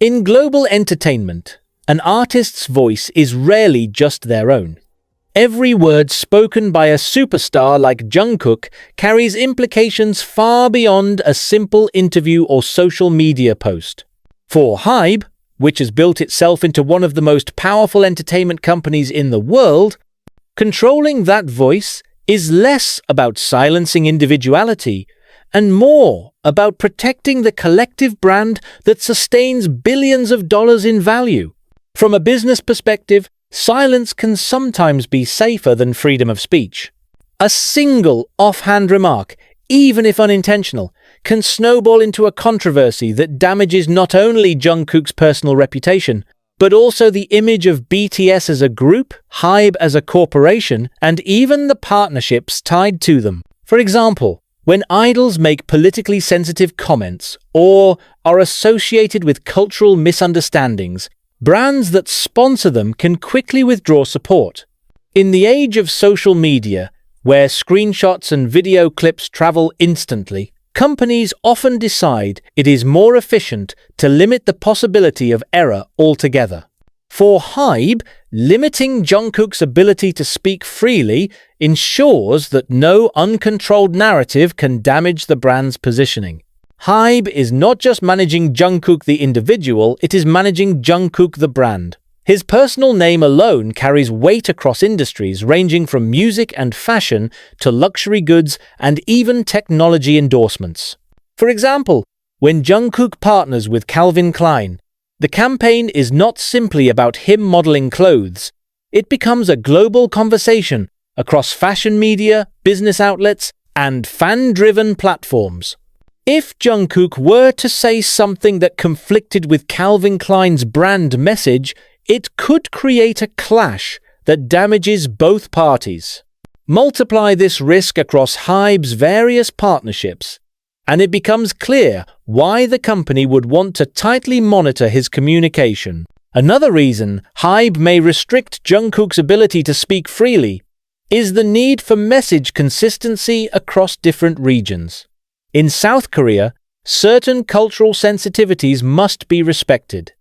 In global entertainment, an artist's voice is rarely just their own. Every word spoken by a superstar like Jungkook carries implications far beyond a simple interview or social media post. For HYBE, which has built itself into one of the most powerful entertainment companies in the world, controlling that voice is less about silencing individuality and more about protecting the collective brand that sustains billions of dollars in value. From a business perspective, silence can sometimes be safer than freedom of speech. A single offhand remark, even if unintentional, can snowball into a controversy that damages not only Jungkook's personal reputation, but also the image of BTS as a group, HYBE as a corporation, and even the partnerships tied to them. For example, when idols make politically sensitive comments or are associated with cultural misunderstandings, brands that sponsor them can quickly withdraw support. In the age of social media, where screenshots and video clips travel instantly, companies often decide it is more efficient to limit the possibility of error altogether. For HYBE, limiting Jungkook's ability to speak freely ensures that no uncontrolled narrative can damage the brand's positioning. HYBE is not just managing Jungkook the individual, it is managing Jungkook the brand. His personal name alone carries weight across industries ranging from music and fashion to luxury goods and even technology endorsements. For example, when Jungkook partners with Calvin Klein, the campaign is not simply about him modeling clothes. It becomes a global conversation across fashion media, business outlets, and fan-driven platforms. If Jungkook were to say something that conflicted with Calvin Klein's brand message, it could create a clash that damages both parties. Multiply this risk across HYBE's various partnerships, and it becomes clear why the company would want to tightly monitor his communication. Another reason HYBE may restrict Jungkook's ability to speak freely is the need for message consistency across different regions. In South Korea, certain cultural sensitivities must be respected.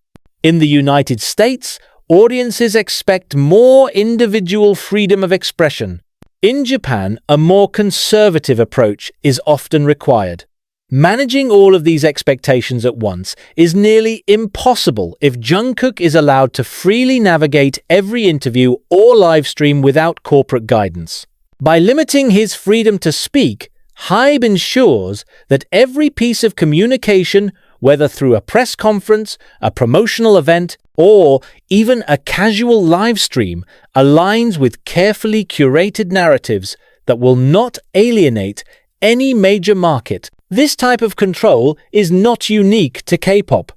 In the United States, audiences expect more individual freedom of expression. In Japan, a more conservative approach is often required. Managing all of these expectations at once is nearly impossible if Jungkook is allowed to freely navigate every interview or live stream without corporate guidance. By limiting his freedom to speak, HYBE ensures that every piece of communication, whether through a press conference, a promotional event, or even a casual live stream, aligns with carefully curated narratives that will not alienate any major market. This type of control is not unique to K-pop.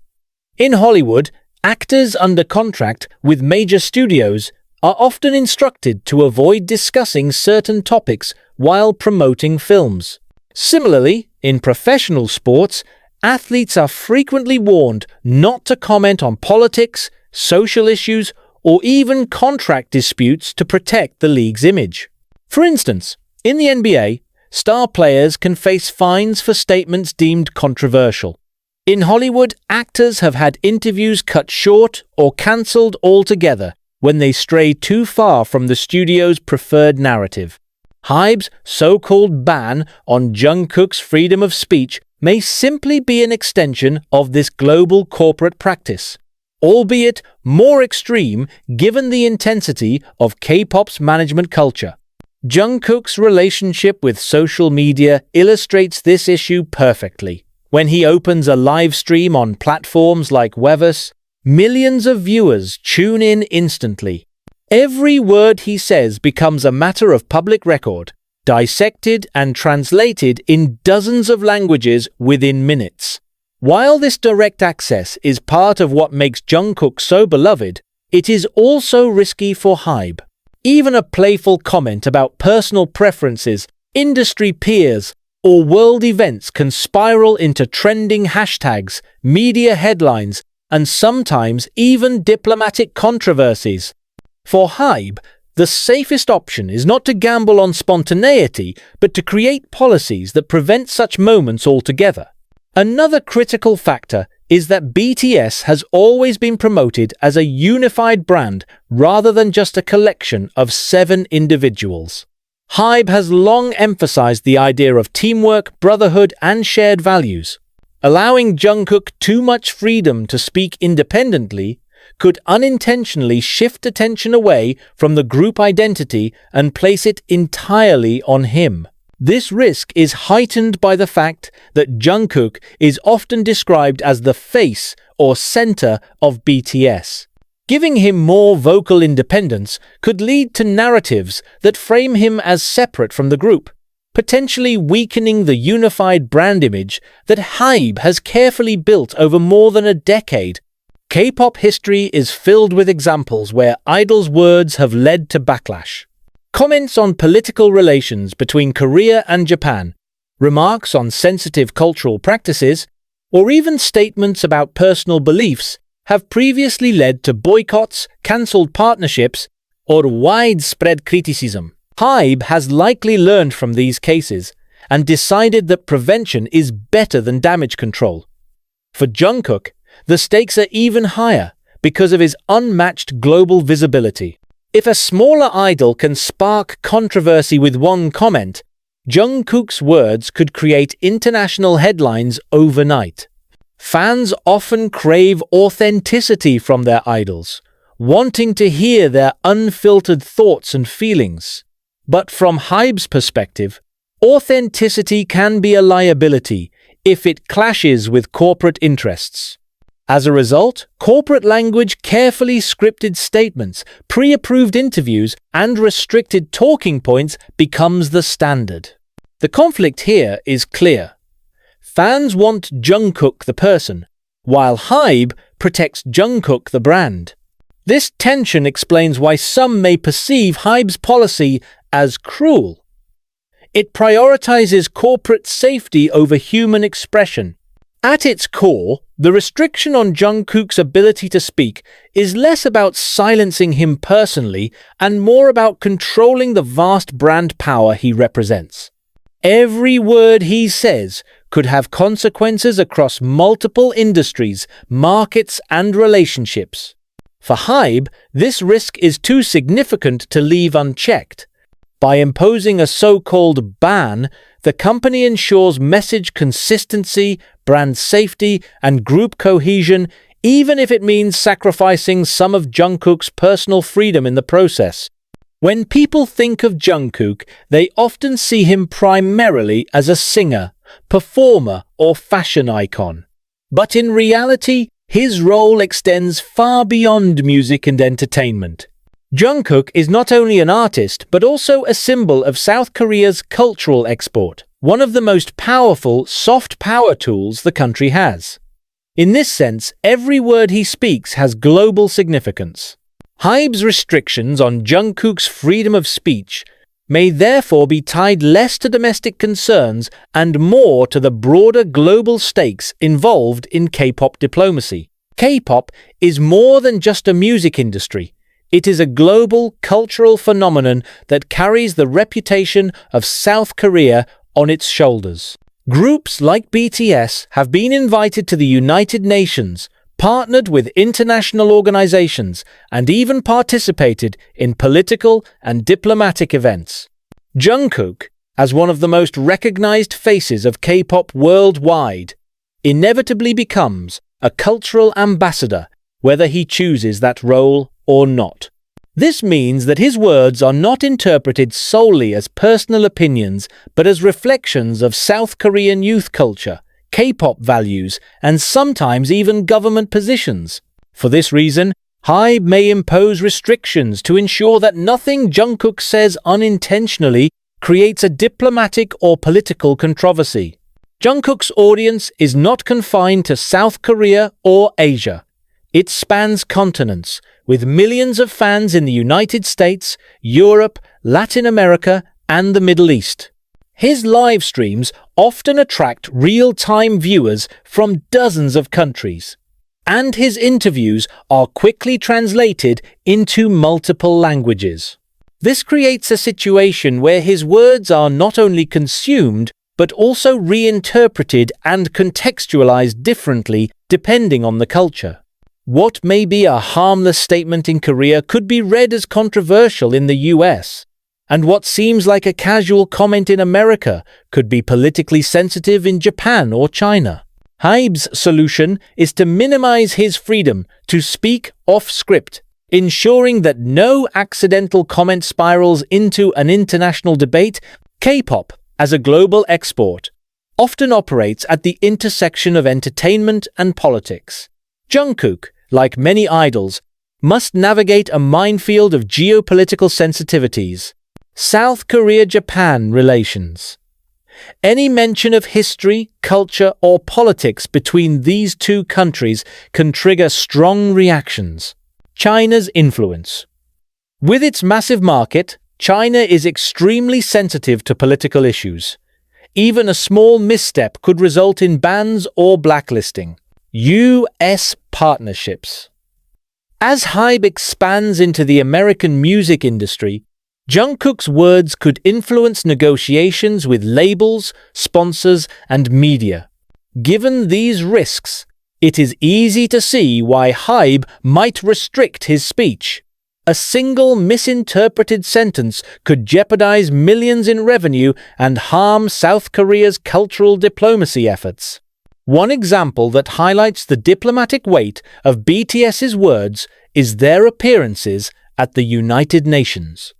In Hollywood, actors under contract with major studios are often instructed to avoid discussing certain topics while promoting films. Similarly, in professional sports, athletes are frequently warned not to comment on politics, social issues, or even contract disputes to protect the league's image. For instance, in the NBA, star players can face fines for statements deemed controversial. In Hollywood, actors have had interviews cut short or cancelled altogether when they stray too far from the studio's preferred narrative. HYBE's so-called ban on Jungkook's freedom of speech may simply be an extension of this global corporate practice, albeit more extreme given the intensity of K-pop's management culture. Jungkook's relationship with social media illustrates this issue perfectly. When he opens a live stream on platforms like Weverse, millions of viewers tune in instantly. Every word he says becomes a matter of public record, dissected and translated in dozens of languages within minutes. While this direct access is part of what makes Jungkook so beloved, it is also risky for HYBE. Even a playful comment about personal preferences, industry peers, or world events can spiral into trending hashtags, media headlines, and sometimes even diplomatic controversies. For HYBE, the safest option is not to gamble on spontaneity, but to create policies that prevent such moments altogether. Another critical factor is that BTS has always been promoted as a unified brand rather than just a collection of 7 individuals. HYBE has long emphasized the idea of teamwork, brotherhood, and shared values. Allowing Jungkook too much freedom to speak independently could unintentionally shift attention away from the group identity and place it entirely on him. This risk is heightened by the fact that Jungkook is often described as the face or center of BTS. Giving him more vocal independence could lead to narratives that frame him as separate from the group, potentially weakening the unified brand image that HYBE has carefully built over more than a decade. K-pop history is filled with examples where idols' words have led to backlash. Comments on political relations between Korea and Japan, remarks on sensitive cultural practices, or even statements about personal beliefs have previously led to boycotts, cancelled partnerships, or widespread criticism. HYBE has likely learned from these cases and decided that prevention is better than damage control. For Jungkook, the stakes are even higher because of his unmatched global visibility. If a smaller idol can spark controversy with one comment, Jungkook's words could create international headlines overnight. Fans often crave authenticity from their idols, wanting to hear their unfiltered thoughts and feelings. But from HYBE's perspective, authenticity can be a liability if it clashes with corporate interests. As a result, corporate language, carefully scripted statements, pre-approved interviews, and restricted talking points becomes the standard. The conflict here is clear. Fans want Jungkook the person, while HYBE protects Jungkook the brand. This tension explains why some may perceive HYBE's policy as cruel. It prioritizes corporate safety over human expression. At its core, the restriction on Jungkook's ability to speak is less about silencing him personally and more about controlling the vast brand power he represents. Every word he says could have consequences across multiple industries, markets, and relationships. For HYBE, this risk is too significant to leave unchecked. By imposing a so-called ban, the company ensures message consistency, brand safety, and group cohesion, even if it means sacrificing some of Jungkook's personal freedom in the process. When people think of Jungkook, they often see him primarily as a singer, performer, or fashion icon. But in reality, his role extends far beyond music and entertainment. Jungkook is not only an artist, but also a symbol of South Korea's cultural export, one of the most powerful soft power tools the country has. In this sense, every word he speaks has global significance. HYBE's restrictions on Jungkook's freedom of speech may therefore be tied less to domestic concerns and more to the broader global stakes involved in K-pop diplomacy. K-pop is more than just a music industry. It is a global cultural phenomenon that carries the reputation of South Korea on its shoulders. Groups like BTS have been invited to the United Nations, partnered with international organizations, and even participated in political and diplomatic events. Jungkook, as one of the most recognized faces of K-pop worldwide, inevitably becomes a cultural ambassador, whether he chooses that role or not. This means that his words are not interpreted solely as personal opinions, but as reflections of South Korean youth culture, K-pop values, and sometimes even government positions. For this reason, HYBE may impose restrictions to ensure that nothing Jungkook says unintentionally creates a diplomatic or political controversy. Jungkook's audience is not confined to South Korea or Asia. It spans continents, with millions of fans in the United States, Europe, Latin America, and the Middle East. His live streams often attract real-time viewers from dozens of countries, and his interviews are quickly translated into multiple languages. This creates a situation where his words are not only consumed, but also reinterpreted and contextualized differently depending on the culture. What may be a harmless statement in Korea could be read as controversial in the US, and what seems like a casual comment in America could be politically sensitive in Japan or China. HYBE's solution is to minimize his freedom to speak off-script, ensuring that no accidental comment spirals into an international debate. K-pop, as a global export, often operates at the intersection of entertainment and politics. Jungkook, like many idols, must navigate a minefield of geopolitical sensitivities. South Korea-Japan relations. Any mention of history, culture, or politics between these two countries can trigger strong reactions. China's influence. With its massive market, China is extremely sensitive to political issues. Even a small misstep could result in bans or blacklisting. U.S. partnerships. As HYBE expands into the American music industry, Jungkook's words could influence negotiations with labels, sponsors, and media. Given these risks, it is easy to see why HYBE might restrict his speech. A single misinterpreted sentence could jeopardize millions in revenue and harm South Korea's cultural diplomacy efforts. One example that highlights the diplomatic weight of BTS's words is their appearances at the United Nations.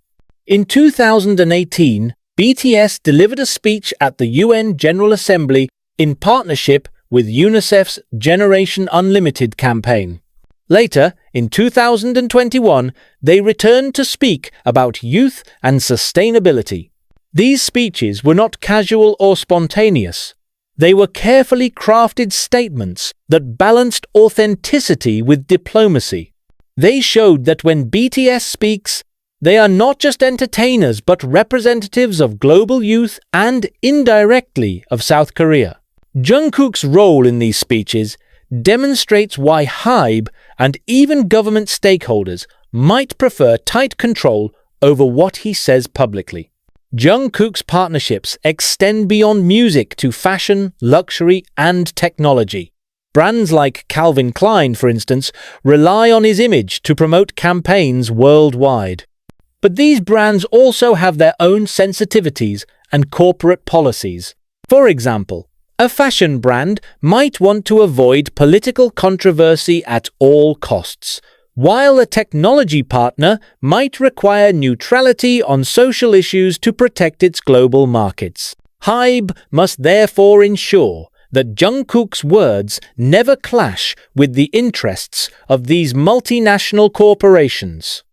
In 2018, BTS delivered a speech at the UN General Assembly in partnership with UNICEF's Generation Unlimited campaign. Later, in 2021, they returned to speak about youth and sustainability. These speeches were not casual or spontaneous. They were carefully crafted statements that balanced authenticity with diplomacy. They showed that when BTS speaks, they are not just entertainers but representatives of global youth and, indirectly, of South Korea. Jungkook's role in these speeches demonstrates why HYBE and even government stakeholders might prefer tight control over what he says publicly. Jungkook's partnerships extend beyond music to fashion, luxury, and technology. Brands like Calvin Klein, for instance, rely on his image to promote campaigns worldwide. But these brands also have their own sensitivities and corporate policies. For example, a fashion brand might want to avoid political controversy at all costs, while a technology partner might require neutrality on social issues to protect its global markets. HYBE must therefore ensure that Jungkook's words never clash with the interests of these multinational corporations.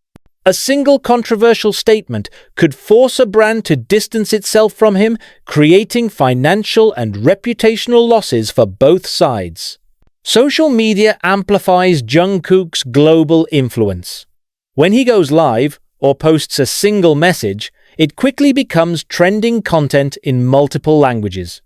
A single controversial statement could force a brand to distance itself from him, creating financial and reputational losses for both sides. Social media amplifies Jungkook's global influence. When he goes live or posts a single message, it quickly becomes trending content in multiple languages.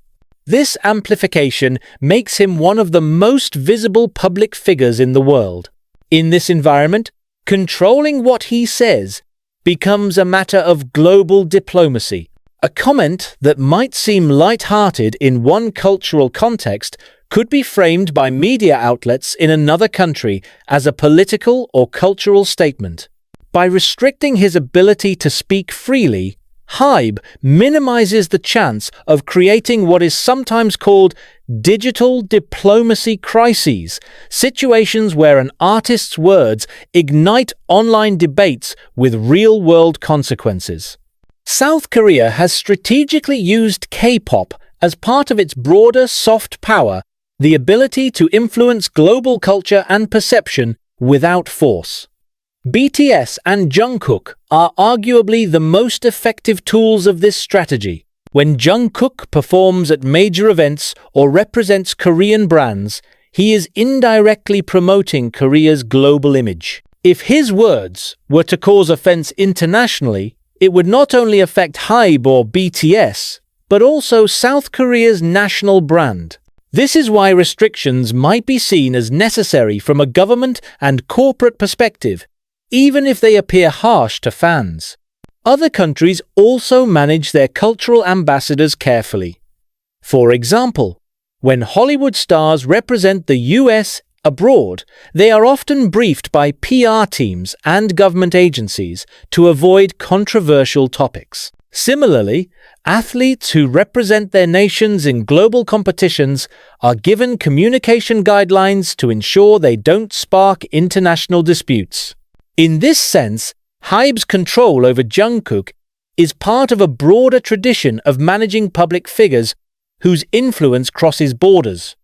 This amplification makes him one of the most visible public figures in the world. In this environment, controlling what he says becomes a matter of global diplomacy. A comment that might seem light-hearted in one cultural context could be framed by media outlets in another country as a political or cultural statement. By restricting his ability to speak freely, HYBE minimizes the chance of creating what is sometimes called digital diplomacy crises, situations where an artist's words ignite online debates with real-world consequences. South Korea has strategically used K-pop as part of its broader soft power, the ability to influence global culture and perception without force. BTS and Jungkook are arguably the most effective tools of this strategy. When Jungkook performs at major events or represents Korean brands, he is indirectly promoting Korea's global image. If his words were to cause offense internationally, it would not only affect HYBE or BTS, but also South Korea's national brand. This is why restrictions might be seen as necessary from a government and corporate perspective, even if they appear harsh to fans. Other countries also manage their cultural ambassadors carefully. For example, when Hollywood stars represent the US abroad, they are often briefed by PR teams and government agencies to avoid controversial topics. Similarly, athletes who represent their nations in global competitions are given communication guidelines to ensure they don't spark international disputes. In this sense, HYBE's control over Jungkook is part of a broader tradition of managing public figures whose influence crosses borders.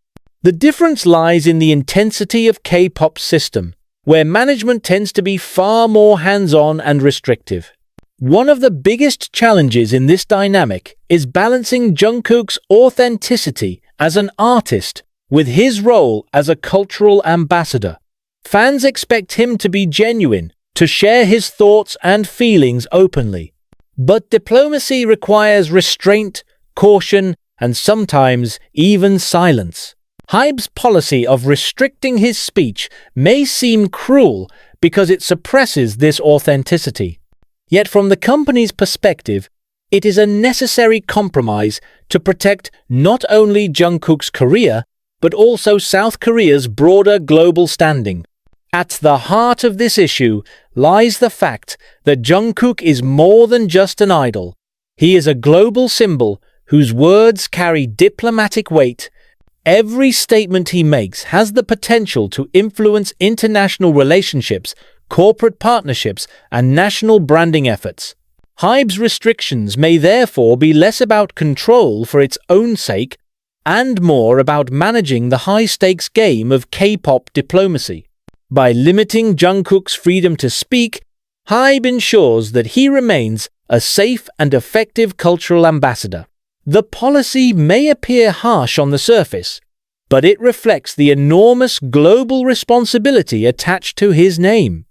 The difference lies in the intensity of K-pop's system, where management tends to be far more hands-on and restrictive. One of the biggest challenges in this dynamic is balancing Jungkook's authenticity as an artist with his role as a cultural ambassador. Fans expect him to be genuine, to share his thoughts and feelings openly. But diplomacy requires restraint, caution, and sometimes even silence. HYBE's policy of restricting his speech may seem cruel because it suppresses this authenticity. Yet from the company's perspective, it is a necessary compromise to protect not only Jungkook's career, but also South Korea's broader global standing. At the heart of this issue lies the fact that Jungkook is more than just an idol. He is a global symbol whose words carry diplomatic weight. Every statement he makes has the potential to influence international relationships, corporate partnerships, and national branding efforts. HYBE's restrictions may therefore be less about control for its own sake and more about managing the high-stakes game of K-pop diplomacy. By limiting Jungkook's freedom to speak, HYBE ensures that he remains a safe and effective cultural ambassador. The policy may appear harsh on the surface, but it reflects the enormous global responsibility attached to his name.